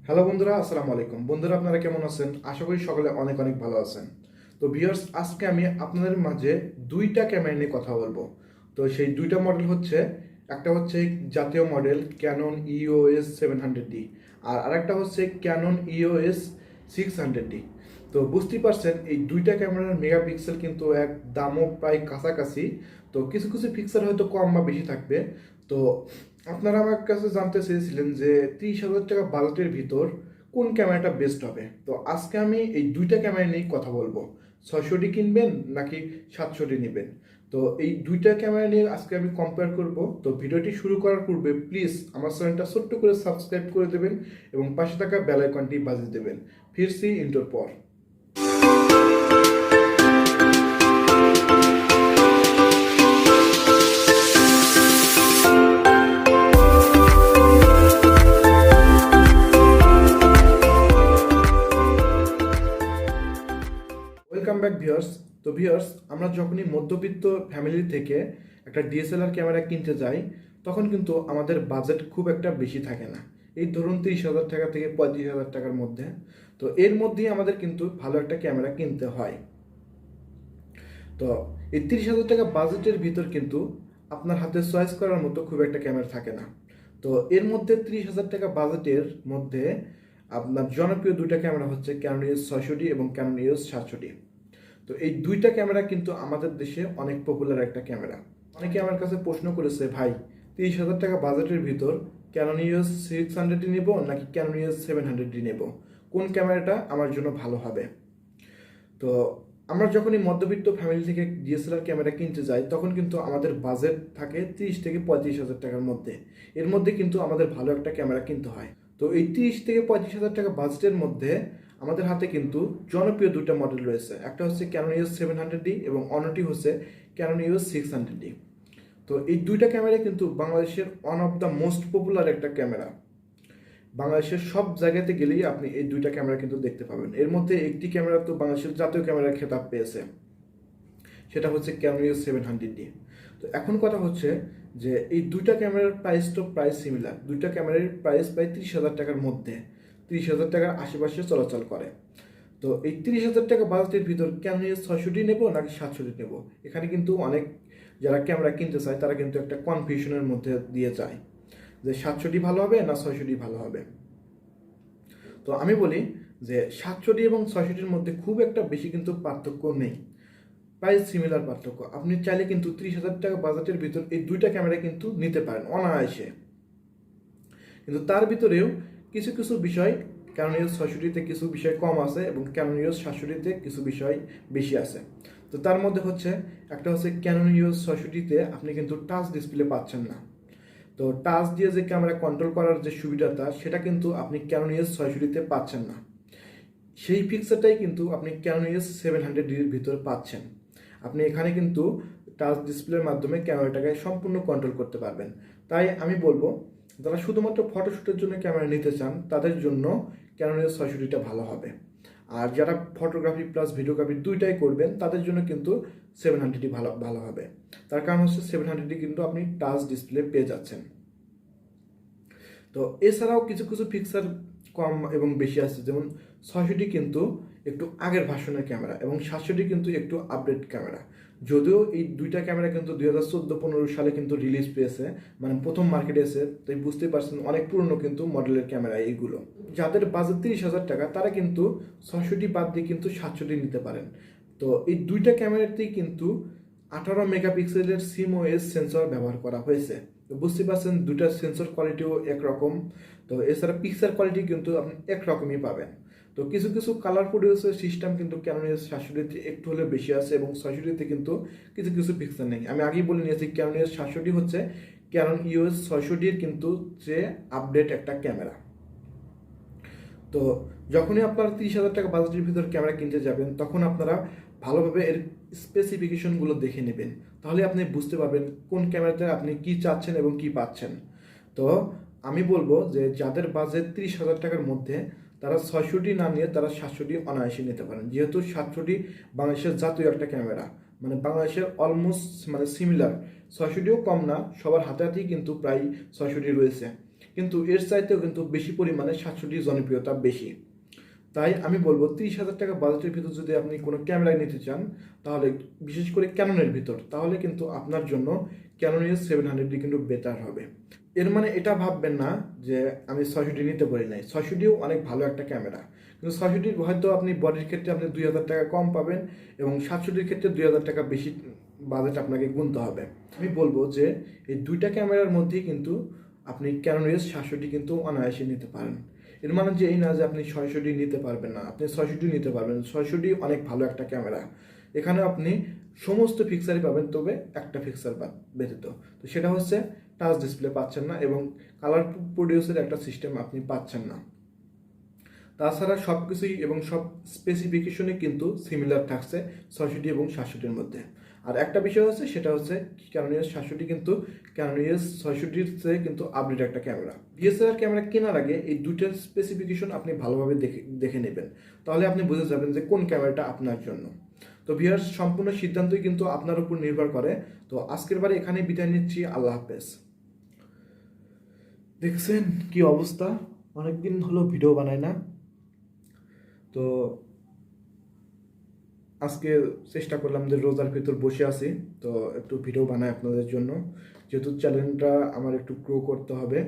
Hello বন্ধুরা, আসসালামু আলাইকুম। বন্ধুরা, আপনারা কেমন আছেন? আশা করি সকলে অনেক অনেক ভালো আছেন। তো ভিউয়ার্স, আজকে আমি আপনাদের মাঝে দুইটা ক্যামেরা নিয়ে কথা বলবো। তো সেই দুইটা মডেল হচ্ছে, একটা হচ্ছে জাতীয় মডেল ক্যানন ইওএস 700D, আর আরেকটা হচ্ছে ক্যানন ইওএস 600D। তো বুঝতেই পারছেন এই দুইটা ক্যামেরার মেগাপিক্সেল কিন্তু এক দামও প্রায় কাছাকাছি। তো কিছু কিছু পিক্সেল হয়তো কম বা বেশি থাকবে। তো আপনারা আমার কাছে জানতে চেয়েছিলেন যে 30,000 টাকা বাজেটের ভিতর কোন ক্যামেরাটা বেস্ট হবে। তো আজকে আমি এই দুইটা ক্যামেরা নিয়ে কথা বলবো, 600D কিনবেন নাকি 700D নেবেন। তো এই দুইটা ক্যামেরা নিয়ে আজকে আমি কম্পেয়ার করব। তো ভিডিওটি শুরু করার পূর্বে প্লিজ আমার চ্যানেলটা ছোট্ট করে সাবস্ক্রাইব করে দেবেন এবং পাশে থাকা বেল আইকনটি বাজিয়ে দেবেন। ফিরছি ইন্টোর পর। Welcome back viewers. তো ভিউয়ার্স, আমরা যখনই মধ্যবিত্ত ফ্যামিলি থেকে একটা ডিএসএলআর ক্যামেরা কিনতে যাই, তখন কিন্তু আমাদের বাজেট খুব একটা বেশি থাকে না। এই ধরুন 30,000 টাকা থেকে 35,000 টাকার মধ্যে। তো এর মধ্যেই আমাদের কিন্তু ভালো একটা ক্যামেরা কিনতে হয়। তো এই 30,000 টাকা বাজেটের ভিতর কিন্তু আপনার হাতে চয়েস করার মতো খুব একটা ক্যামেরা থাকে না। তো এর মধ্যে 30,000 টাকা বাজেটের মধ্যে আপনার জনপ্রিয় দুইটা ক্যামেরা হচ্ছে ক্যানন ইউএস 600D এবং ক্যানন ইউএস 700D। তো এই দুইটা ক্যামেরা কিন্তু আমাদের দেশে অনেক পপুলার একটা ক্যামেরা। অনেকে আমার কাছে প্রশ্ন করেছে, ভাই 30,000 টাকা বাজেটের ভিতর ক্যানন ইউএস 600D নেব নাকি ক্যানন ইউএস 700D নেব, কোন ক্যামেরাটা আমার জন্য ভালো হবে। তো আমরা যখন এই মধ্যবিত্ত ফ্যামিলি থেকে ডিএসএলআর ক্যামেরা কিনতে যাই, তখন কিন্তু আমাদের বাজেট থাকে 30 থেকে 35,000 টাকার মধ্যে। এর মধ্যে কিন্তু আমাদের ভালো একটা ক্যামেরা কিনতে হয়। তো এই 30 থেকে 35,000 টাকা বাজেটের মধ্যে আমাদের হাতে কিন্তু জনপ্রিয় দুটো মডেল রয়েছে। একটা হচ্ছে ক্যানন ইউএস 700D এবং অন্যটি হচ্ছে ক্যানন ইউএস 600D। তো এই দুইটা ক্যামেরা কিন্তু বাংলাদেশের one of the most popular একটা ক্যামেরা। বাংলাদেশের সব জায়গাতে গেলেই আপনি এই দুইটা ক্যামেরা কিন্তু দেখতে পাবেন। এর মধ্যে একটি ক্যামেরা তো বাংলাদেশের জাতীয় ক্যামেরার খেতাব পেয়েছে, সেটা হচ্ছে ক্যানন ইউএস 700D। তো এখন কথা হচ্ছে যে এই দুইটা ক্যামেরার প্রাইস তো প্রায় সিমিলার। দুইটা ক্যামেরার প্রাইস প্রায় 30,000 টাকার মধ্যে, 30,000 টাকার আশেপাশে চলাচল করে। তো এই 30,000 টাকা বাজেটের ভিতর ক্যানন ইউএস 600D নেবো নাকি 700D নেবো, এখানে কিন্তু অনেক যারা ক্যামেরা কিনতে চায় তারা কিন্তু একটা কনফিউশনের মধ্যে দিয়ে যায় যে 700D ভালো হবে না 600D ভালো হবে। তো আমি বলি যে 700D এবং 600Dর মধ্যে খুব একটা বেশি কিন্তু পার্থক্য নেই, প্রায় সিমিলার পার্থক্য। আপনি চাইলে কিন্তু 30,000 টাকা বাজেটের ভিতর এই দুইটা ক্যামেরা কিন্তু নিতে পারেন অনায়াসে। কিন্তু তার ভিতরেও কিছু কিছু বিষয় ক্যানন ইউএস 600Dতে কিছু বিষয় কম আছে এবং ক্যানন ইউএস 700Dতে কিছু বিষয় বেশি আছে। তো তার মধ্যে হচ্ছে একটা হচ্ছে ক্যানন ইউএস 600Dতে আপনি কিন্তু টাচ ডিসপ্লে পাচ্ছেন না। তো টাচ দিয়ে যে ক্যামেরা কন্ট্রোল করার যে সুবিধাটা, সেটা কিন্তু আপনি ক্যানন ইউএস 600Dতে পাচ্ছেন না। সেই ফিক্সারটাই কিন্তু আপনি ক্যানন ইউএস 700Dর ভিতর পাচ্ছেন। আপনি এখানে কিন্তু টাচ ডিসপ্লের মাধ্যমে ক্যামেরাটাকে সম্পূর্ণ কন্ট্রোল করতে পারবেন। তাই আমি বলবো, যারা শুধুমাত্র ফটোশ্যুটের জন্য ক্যামেরা নিতে চান তাদের জন্য ক্যানন ইউএস 600Dটা ভালো হবে। আর যারা ফটোগ্রাফি প্লাস ভিডিওগ্রাফি দুইটাই করবেন তাদের জন্য কিন্তু 700D ভালো হবে। তার কারণ হচ্ছে 700D কিন্তু আপনি টাচ ডিসপ্লে পেয়ে যাচ্ছেন। তো এছাড়াও কিছু কিছু ফিক্সার কম এবং বেশি আছে, যেমন 600D কিন্তু একটু আগের ভার্সনের ক্যামেরা এবং 700D কিন্তু একটু আপডেট ক্যামেরা। যদিও এই দুইটা ক্যামেরা কিন্তু 2014-15 সালে কিন্তু রিলিজ পেয়েছে, মানে প্রথম মার্কেটে এসে, তাই বুঝতেই পারছেন অনেক পুরনো কিন্তু মডেলের ক্যামেরা এইগুলো। যাদের বাজেট 30,000 টাকা তারা কিন্তু 600D বাদ দিয়ে কিন্তু 700D নিতে পারেন। তো এই দুইটা ক্যামেরাতেই কিন্তু 18 মেগাপিক্সেলের সিমওএস সেন্সর ব্যবহার করা হয়েছে। তো বুঝতে পারছেন দুইটা সেন্সর কোয়ালিটিও একরকম। তো এছাড়া পিকচার কোয়ালিটি কিন্তু আপনি একরকমই পাবেন। তো কিছু কিছু কালার প্রডিউসের সিস্টেম কিন্তু ক্যানন ইউএস 700Dতে একটু হলে বেশি আছে এবং 600Dতে কিন্তু কিছু কিছু পিকচার নেই। আমি আগেই বলে নিয়েছি ক্যানন ইউএস 700D হচ্ছে ক্যানন ইউএস 600Dর কিন্তু যে আপডেট একটা ক্যামেরা। তো যখনই আপনার 30,000 টাকা বাজেটের ভিতর ক্যামেরা কিনতে যাবেন, তখন আপনারা ভালোভাবে এর স্পেসিফিকেশনগুলো দেখে নেবেন। তাহলে আপনি বুঝতে পারবেন কোন ক্যামেরাতে আপনি কি চাচ্ছেন এবং কি পাচ্ছেন। তো আমি বলবো যে যাদের বাজেট 30,000 টাকার মধ্যে, তারা 600D না নিয়ে তারা 700D অনায়াসে নিতে পারেন। যেহেতু 700D বাংলাদেশের জাতীয় একটা ক্যামেরা, মানে বাংলাদেশের অলমোস্ট মানে সিমিলার, 600Dও কম না, সবার হাতে হাতেই কিন্তু প্রায় 600D রয়েছে। কিন্তু এর চাইতেও কিন্তু বেশি পরিমাণে 700D জনপ্রিয়তা বেশি। তাই আমি বলবো 30,000 টাকা বাজেটের ভিতর যদি আপনি কোনো ক্যামেরা নিতে চান, তাহলে বিশেষ করে ক্যাননের ভিতর, তাহলে কিন্তু আপনার জন্য ক্যানন EOS 700D কিন্তু বেটার হবে। এর মানে এটা ভাববেন না যে আমি 600D নিতে পারি নাই, 600Dও অনেক ভালো একটা ক্যামেরা, কিন্তু 600Dর হয়তো আপনি বডির ক্ষেত্রে আপনি 2,000 টাকা কম পাবেন এবং 700Dর ক্ষেত্রে 2,000 টাকা বেশি বাজেট আপনাকে গুনতে হবে। আমি বলবো যে এই দুইটা ক্যামেরার মধ্যেই কিন্তু আপনি ক্যানন EOS 700D কিন্তু অনায়াসে নিতে পারেন। এর মানে যে এই না যে আপনি 600D নিতে পারবেন না, আপনি 600D নিতে পারবেন। 600D অনেক ভালো একটা ক্যামেরা, এখানে আপনি সমস্ত ফিক্সারই পাবেন, তবে একটা ফিক্সার ব্যতীত, তো সেটা হচ্ছে টাচ ডিসপ্লে পাচ্ছেন না এবং কালার প্রডিউসের একটা সিস্টেম আপনি পাচ্ছেন না। তাছাড়া সব কিছুই এবং সব স্পেসিফিকেশনে কিন্তু সিমিলার থাকছে 600D এবং 700Dর মধ্যে। আর একটা বিষয় হচ্ছে, সেটা হচ্ছে ক্যানন EOS 700D কিন্তু ক্যানন EOS 600Dর চেয়ে কিন্তু আপডেট একটা ক্যামেরা। ডিএসএলআর ক্যামেরা কেনার আগে এই দুইটার স্পেসিফিকেশন আপনি ভালোভাবে দেখে নেবেন, তাহলে আপনি বুঝে যাবেন যে কোন ক্যামেরাটা আপনার জন্য। তো ভিউয়ার্স, সম্পূর্ণ সিদ্ধান্তই কিন্তু আপনার উপর নির্ভর করে। তো আজকের বারে এখানেই বিদায় নিচ্ছি, আল্লাহ হাফেজ। দেখছেন কি অবস্থা, অনেকদিন হলো ভিডিও বানাই না, তো আজকে চেষ্টা করলাম যে রোজার ভিতর বসে আছি, তো একটু ভিডিও বানাই আপনাদের জন্য, যেহেতু চ্যানেলটা আমার একটু গ্রো করতে হবে।